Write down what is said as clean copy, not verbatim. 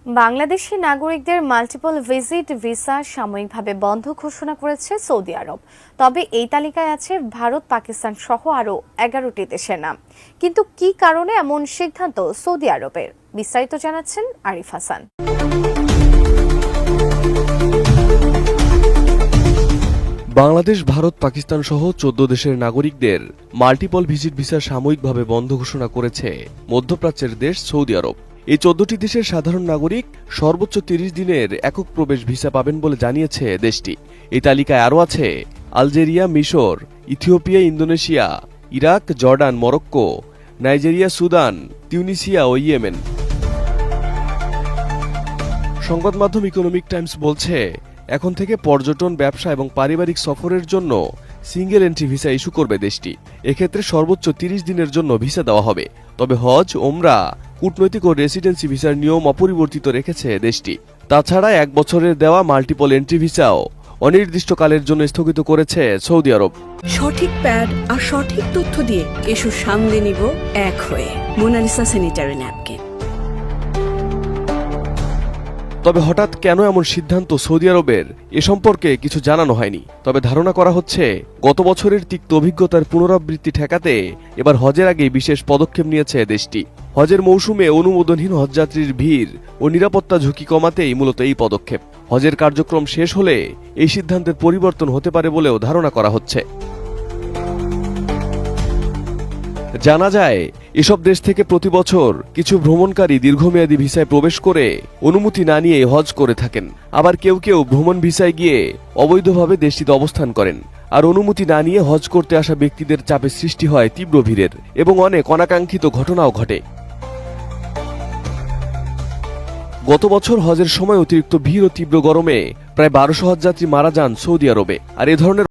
বাংলাদেশি নাগরিকদের multiple visit visa সাময়িকভাবে বন্ধ ঘোষণা করেছে সৌদি আরব। তবে এই তালিকায় আছে ভারত, পাকিস্তান সহ আরও 11টি দেশের নাম। কিন্তু কি কারণে এমন সিদ্ধান্ত সৌদি আরবের, বিস্তারিত জানাচ্ছেন আরিফ হাসান। বাংলাদেশ, ভারত, পাকিস্তান সহ 14 দেশের নাগরিকদের মাল্টিপল ভিজিট ভিসা সাময়িকভাবে বন্ধ ঘোষণা করেছে মধ্যপ্রাচ্যের দেশ সৌদি আরব। এই 14টি দেশের সাধারণ নাগরিক সর্বোচ্চ 30 দিনের একক প্রবেশ ভিসা পাবেন বলে জানিয়েছে দেশটি। এই তালিকায় আরও আছে আলজেরিয়া, মিশর, Ethiopia, Indonesia, Iraq, Jordan, Morocco, Nigeria, Sudan, Tunisia ও ইয়েমেন। সংবাদ মাধ্যম ইকোনমিক টাইমস বলছে, এখন থেকে পর্যটন, ব্যবসা এবং পারিবারিক সফরের জন্য সিঙ্গেল এন্ট্রি ভিসা ইস্যু করবে দেশটি। এক্ষেত্রে সর্বোচ্চ 30 দিনের জন্য ভিসা দেওয়া হবে। তবে হজ, ওমরা, কূটনৈতিক ও রেসিডেন্সি ভিসার নিয়ম অপরিবর্তিত রেখেছে দেশটি। তাছাড়া 1 বছরের দেওয়া মাল্টিপল এন্ট্রি ভিসাও অনির্দিষ্টকালের জন্য স্থগিত করেছে সৌদি আরব। সঠিক প্যাড আর সঠিক তথ্য দিয়ে এসব সামলে নিব এক হয়ে। Monalisa sanitary napkin. তবে হঠাৎ কেন এমন সিদ্ধান্ত সৌদি আরবের, এ সম্পর্কে কিছু জানানো হয়নি। তবে ধারণা করা হচ্ছে, গত বছরের তিক্ত অভিজ্ঞতার পুনরাবৃত্তি ঠেকাতে এবার হজের আগেই বিশেষ পদক্ষেপ নিয়েছে দেশটি। হজের মৌসুমে অনুমোদনহীন হজযাত্রীর ভিড় ও নিরাপত্তা ঝুঁকি কমাতেই মূলত এই পদক্ষেপ। হজের কার্যক্রম শেষ হলে এই সিদ্ধান্তের পরিবর্তন হতে পারে বলেও ধারণা করা হচ্ছে। জানা যায়, এসব দেশ থেকে প্রতি বছর কিছু ভ্রমণকারী দীর্ঘমেয়াদী ভিসায় প্রবেশ করে অনুমতি না নিয়ে হজ করে থাকেন। আবার কেউ কেউ ভ্রমণ ভিসায় গিয়ে অবৈধভাবে দেশটিতে অবস্থান করেন। আর অনুমতি না নিয়ে হজ করতে আসা ব্যক্তিদের চাপে সৃষ্টি হয় তীব্র ভিড়ের এবং অনেক অনাকাঙ্ক্ষিত ঘটনাও ঘটে। গত বছর হজের সময় অতিরিক্ত ভিড় ও তীব্র গরমে প্রায় 1200 হজযাত্রী মারা যান সৌদি আরবে। আর এ ধরনের